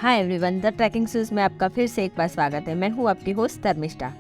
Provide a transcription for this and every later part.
Hi everyone, the trekking shoes में आपका फिर से एक बार स्वागत है। मैं हूँ आपकी होस्ट धर्मिष्ठा।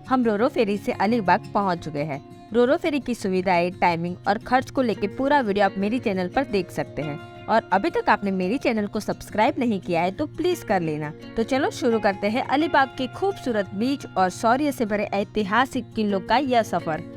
हम रोरो फेरी से अलीबाग पहुँच चुके हैं। रोरो फेरी की सुविधाएं, टाइमिंग और खर्च को लेके पूरा वीडियो आप मेरी चैनल पर देख सकते हैं। और अभी तक आपने मेरी चैनल को सब्सक्राइब नहीं किया है तो प्लीज कर लेना। तो चलो शुरू करते हैं अलीबाग के खूबसूरत बीच और शौर्य से भरे ऐतिहासिक किलों का यह सफर।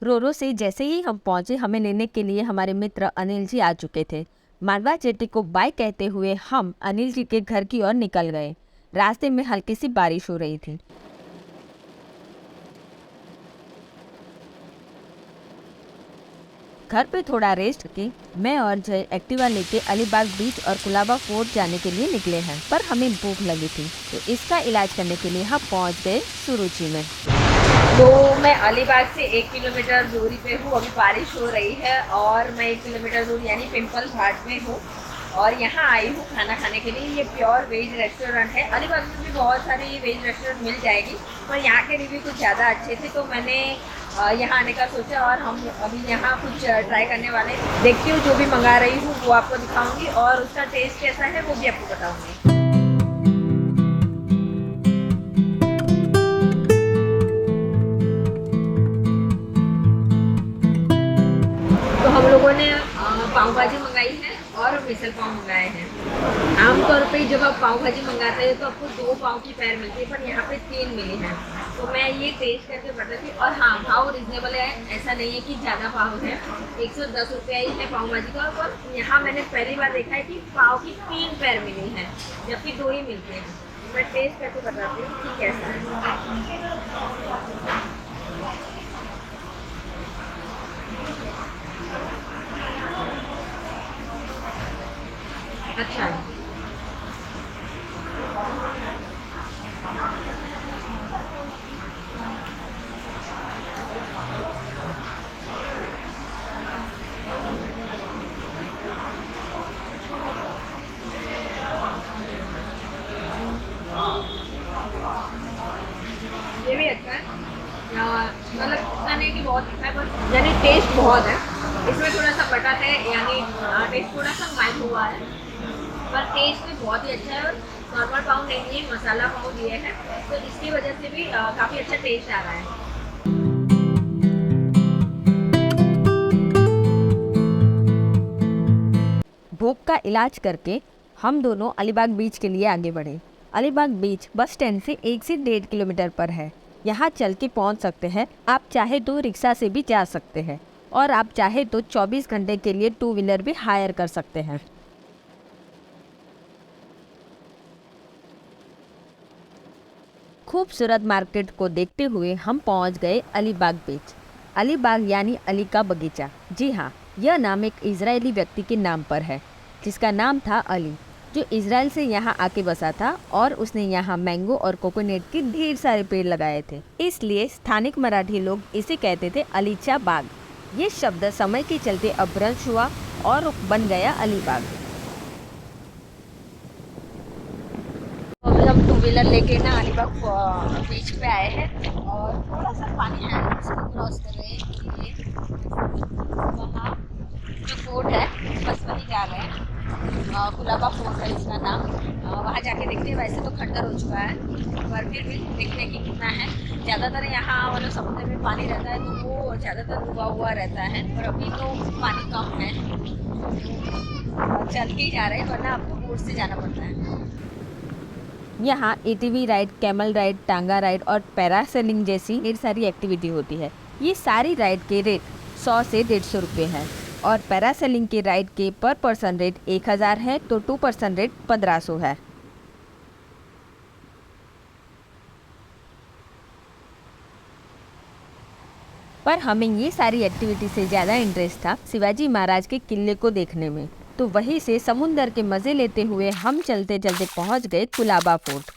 रोरो से जैसे ही हम पहुंचे, हमें लेने के लिए हमारे मित्र अनिल जी आ चुके थे। मालवा जेटी को बाय कहते हुए हम अनिल जी के घर की ओर निकल गए। रास्ते में हल्की सी बारिश हो रही थी। घर पे थोड़ा रेस्ट की मैं और जय एक्टिवा लेके अलीबाग बीच और कुलाबा फोर्ट जाने के लिए निकले हैं। पर हमें भूख लगी थी तो इसका इलाज करने के लिए हम पहुंच गए सुरुचि में। तो मैं अलीबाग से 1 किलोमीटर दूरी पे हूँ। अभी बारिश हो रही है और मैं 1 किलोमीटर दूर यानी पिंपल घाट में हूँ और यहाँ आई हूँ खाना खाने के लिए। ये प्योर वेज रेस्टोरेंट है। अलीबाग में भी बहुत सारी वेज रेस्टोरेंट मिल जाएगी पर यहाँ के रिव्यू कुछ ज़्यादा अच्छे थे तो मैंने यहाँ आने का सोचा और हम अभी यहाँ कुछ ट्राई करने वाले। देखती हूँ, जो भी मंगा रही हूँ वो आपको दिखाऊंगी और उसका टेस्ट कैसा है वो भी आपको बताऊंगी। तो हम लोगों ने पाव भाजी मंगाई है और मिसल पाव मंगाए हैं। आमतौर पे जब आप पाव भाजी मंगाते हैं तो आपको 2 पाव की पैर मिलती है पर यहाँ पे 3 मिली है। तो मैं ये टेस्ट करके बता थी। और हाँ, भाव रिजनेबल है, ऐसा नहीं है कि ज़्यादा भाव है। 110 रुपया ही है पाव भाजी का। और यहाँ मैंने पहली बार देखा है कि पाव की 3 पैर मिली है जबकि 2 ही मिलते हैं। मैं टेस्ट करके बताती हूँ कि कैसा है। अच्छा है। ये भी अच्छा है। मतलब इतना नहीं कि बहुत अच्छा है पर यानी टेस्ट बहुत है। इसमें थोड़ा सा बटा है यानी टेस्ट थोड़ा सा माइल्ड हुआ है पर टेस्ट भी बहुत ही अच्छा है। और नॉर्मल पाव नहीं है, मसाला पाव दिए हैं तो इसकी वजह से भी काफ़ी अच्छा टेस्ट आ रहा है। भूख का इलाज करके हम दोनों अलीबाग बीच के लिए आगे बढ़े। अलीबाग बीच बस स्टैंड से 1 से 1.5 किलोमीटर पर है। यहाँ चल के पहुँच सकते हैं। आप चाहे तो रिक्शा से भी जा सकते हैं और आप चाहे तो 24 घंटे के लिए 2 व्हीलर भी हायर कर सकते हैं। खूबसूरत मार्केट को देखते हुए हम पहुँच गए अलीबाग बीच। अलीबाग यानी अली का बगीचा। जी हाँ, यह नाम एक इजरायली व्यक्ति के नाम पर है जिसका नाम था अली, जो इजराइल से यहाँ आके बसा था और उसने यहाँ मैंगो और कोकोनट के ढेर सारे पेड़ लगाए थे। इसलिए स्थानिक मराठी लोग इसे कहते थे अलीचा बाग। ये शब्द समय के चलते अपभ्रंश हुआ और बन गया अलीबाग। अभी हम 2 व्हीलर लेके ना अलीबाग बीच पे आए हैं और थोड़ा सा पानी है उसको क्रॉस कर रहे हैं। ये वहाँ जो फोर्ट है बस वहीं जा रहे हैं। कुलाबा फोर्ट है इसका नाम। वहाँ जाके देखते हैं। वैसे तो खंडर हो चुका है पर फिर भी देखते हैं कि कितना है। ज़्यादातर यहाँ मतलब समुद्र में पानी रहता है तो वो ज़्यादातर डूबा हुआ रहता है पर अभी तो पानी कम है। चल के ही जा रहे हैं वरना आपको बोट से जाना पड़ता है। यहाँ एटीवी राइड, कैमल राइड, टांगा राइड और पैरासेलिंग जैसी ढेर सारी एक्टिविटी होती है। ये सारी राइड के रेट 100 से 150 रुपये है और पैरासेलिंग के राइड के पर पर्सन रेट 1000 है तो 2 पर्सन रेट 1500 है। पर हमें ये सारी एक्टिविटी से ज़्यादा इंटरेस्ट था शिवाजी महाराज के किले को देखने में। तो वहीं से समुंदर के मज़े लेते हुए हम चलते चलते पहुंच गए कुलाबा फोर्ट।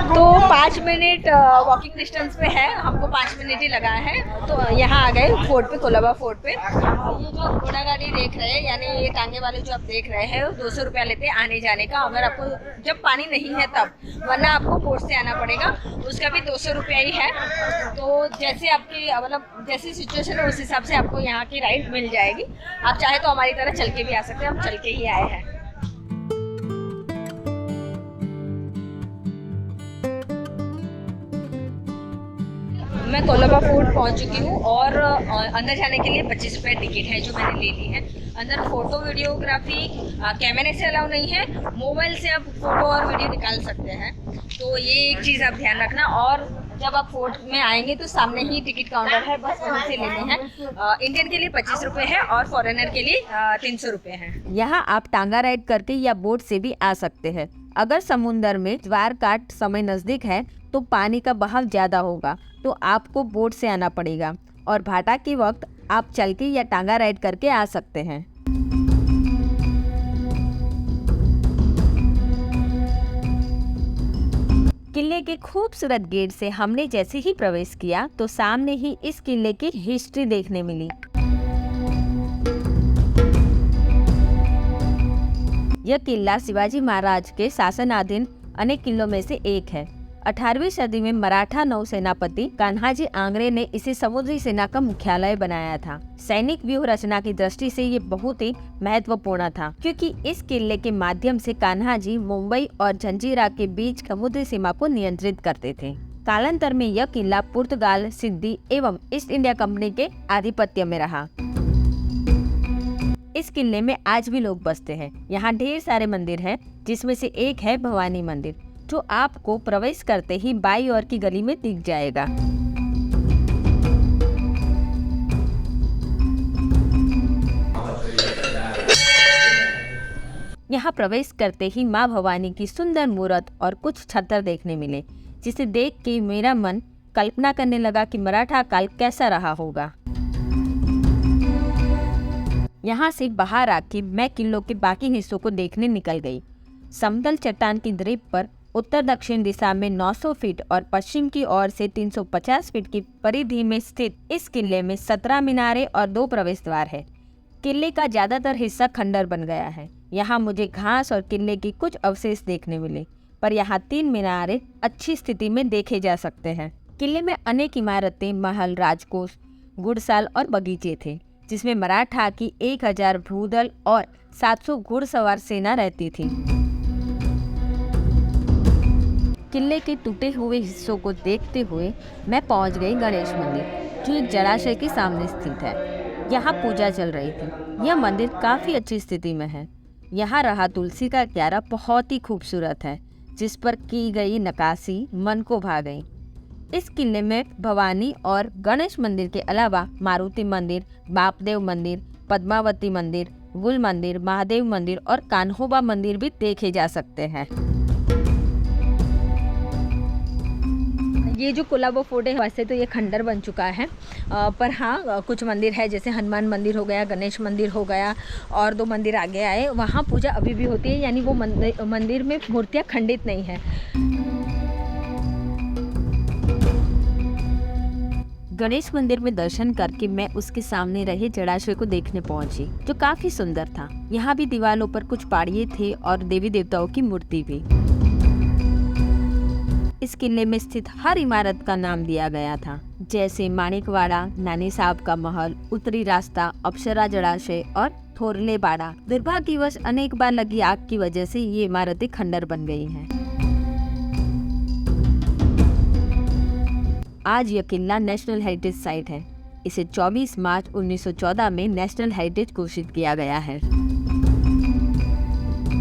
तो 5 मिनट वॉकिंग डिस्टेंस पे है, हमको 5 मिनट ही लगा है। तो यहाँ आ गए फोर्ट पे, कोलाबा फोर्ट पे। ये जो घोड़ा गाड़ी देख रहे हैं, यानी ये टांगे वाले जो आप देख रहे हैं, 200 रुपया लेते हैं आने जाने का, अगर आपको जब पानी नहीं है तब, वरना आपको बोट से आना पड़ेगा, उसका भी 200 रुपया ही है। तो जैसे आपकी मतलब जैसी सिचुएशन है उस हिसाब से आपको यहाँ की राइड मिल जाएगी। आप चाहे तो हमारी तरह चल के भी आ सकते हैं, हम चल के ही आए हैं। मैं कोलाबा फोर्ट पहुंच चुकी हूँ और अंदर जाने के लिए 25 रुपये टिकट है जो मैंने ले ली है। अंदर फोटो वीडियोग्राफी कैमरे से अलाउ नहीं है, मोबाइल से आप फोटो और वीडियो निकाल सकते हैं। तो ये एक चीज़ आप ध्यान रखना। और जब आप फोर्ट में आएंगे तो सामने ही टिकट काउंटर है, बस वहीं से लेने हैं। इंडियन के लिए 25 रुपये है और फॉरेनर के लिए 300 रुपये है। यहाँ आप टांगा राइड करके या बोट से भी आ सकते हैं। अगर समुन्द्र में ज्वार का समय नजदीक है तो पानी का बहाव ज्यादा होगा, तो आपको बोट से आना पड़ेगा, और भाटा के वक्त आप चल के या टांगा राइड करके आ सकते हैं। किले के खूबसूरत गेट से हमने जैसे ही प्रवेश किया तो सामने ही इस किले की हिस्ट्री देखने मिली। यह किला शिवाजी महाराज के शासनाधीन अनेक किलों में से एक है। 18वीं सदी में मराठा नौसेनापति कान्हाजी आंग्रे ने इसे समुद्री सेना का मुख्यालय बनाया था। सैनिक व्यूह रचना की दृष्टि से ये बहुत ही महत्वपूर्ण था, क्योंकि इस किले के माध्यम से कान्हाजी मुंबई और जंजीरा के बीच समुद्री सीमा को नियंत्रित करते थे। कालांतर में यह किला पुर्तगाल, सिंधी एवं ईस्ट इंडिया कंपनी के आधिपत्य में रहा। इस किले में आज भी लोग बसते हैं। यहाँ ढेर सारे मंदिर हैं, जिसमें से एक है भवानी मंदिर, जो आपको प्रवेश करते ही बाई ओर की गली में दिख जाएगा। यहाँ प्रवेश करते ही माँ भवानी की सुंदर मूर्त और कुछ छतर देखने मिले, जिसे देख के मेरा मन कल्पना करने लगा कि मराठा काल कैसा रहा होगा। यहाँ से बाहर आके मैं किलों के बाकी हिस्सों को देखने निकल गई। समतल चट्टान की द्वीप पर उत्तर दक्षिण दिशा में 900 फीट और पश्चिम की ओर से 350 फीट की परिधि में स्थित इस किले में 17 मीनारे और 2 प्रवेश द्वार है। किले का ज्यादातर हिस्सा खंडर बन गया है। यहाँ मुझे घास और किले की कुछ अवशेष देखने मिले, पर यहाँ 3 मीनारे अच्छी स्थिति में देखे जा सकते हैं। किले में अनेक इमारतें, महल, राजकोष, घुड़साल और बगीचे थे, जिसमें मराठा की 1000 भूदल और 700 घुड़सवार सेना रहती थी। किले के टूटे हुए हिस्सों को देखते हुए मैं पहुंच गई गणेश मंदिर, जो एक जलाशय के सामने स्थित है। यहाँ पूजा चल रही थी। यह मंदिर काफी अच्छी स्थिति में है। यहाँ रहा तुलसी का क्यारा बहुत ही खूबसूरत है, जिस पर की गई नक्काशी मन को भा गई। इस किले में भवानी और गणेश मंदिर के अलावा मारुति मंदिर, बापदेव मंदिर, पद्मावती मंदिर, गुल मंदिर, महादेव मंदिर और कान्होबा मंदिर भी देखे जा सकते हैं। ये जो कोलाबा फोर्ट है, वैसे तो ये खंडर बन चुका है, पर हाँ कुछ मंदिर है, जैसे हनुमान मंदिर हो गया, गणेश मंदिर हो गया, और 2 मंदिर आगे आए, वहाँ पूजा अभी भी होती है, यानी वो मंदिर में मूर्तियाँ खंडित नहीं है। गणेश मंदिर में दर्शन करके मैं उसके सामने रहे जलाशय को देखने पहुंची, जो काफी सुंदर था। यहाँ भी दीवारों पर कुछ पाड़िये थे और देवी देवताओं की मूर्ति भी। इस किले में स्थित हर इमारत का नाम दिया गया था, जैसे माणिकवाड़ा, नानी साहब का महल, उत्तरी रास्ता, अप्सरा जलाशय और थोरले बाड़ा। दुर्भाग्यवश अनेक बार लगी आग की वजह से ये इमारतें खंडर बन गई हैं। आज यह किला नेशनल हेरिटेज साइट है। इसे 24 मार्च 1914 में नेशनल हेरिटेज घोषित किया गया है।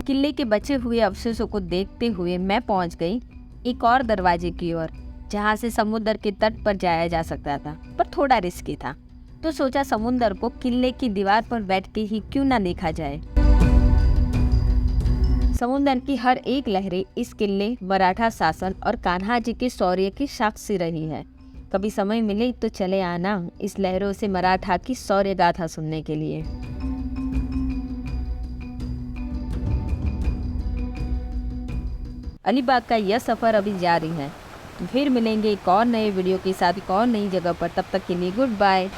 किले के बचे हुए अवशेषों को देखते हुए मैं पहुंच गई एक और दरवाजे की ओर, जहां से समुद्र के तट पर जाया जा सकता था, पर थोड़ा रिस्की था। तो सोचा समुद्र को किले की दीवार पर बैठ के ही क्यों ना देखा जाए। समुद्र की हर एक लहरें इस किले, मराठा शासन और कान्हा जी के शौर्य की साक्षी रही है। कभी समय मिले तो चले आना इस लहरों से मराठा की शौर्य गाथा सुनने के लिए। अलीबाग का यह सफर अभी जारी है। फिर मिलेंगे एक और नए वीडियो के साथ एक और नई जगह पर, तब तक के लिए गुड बाय।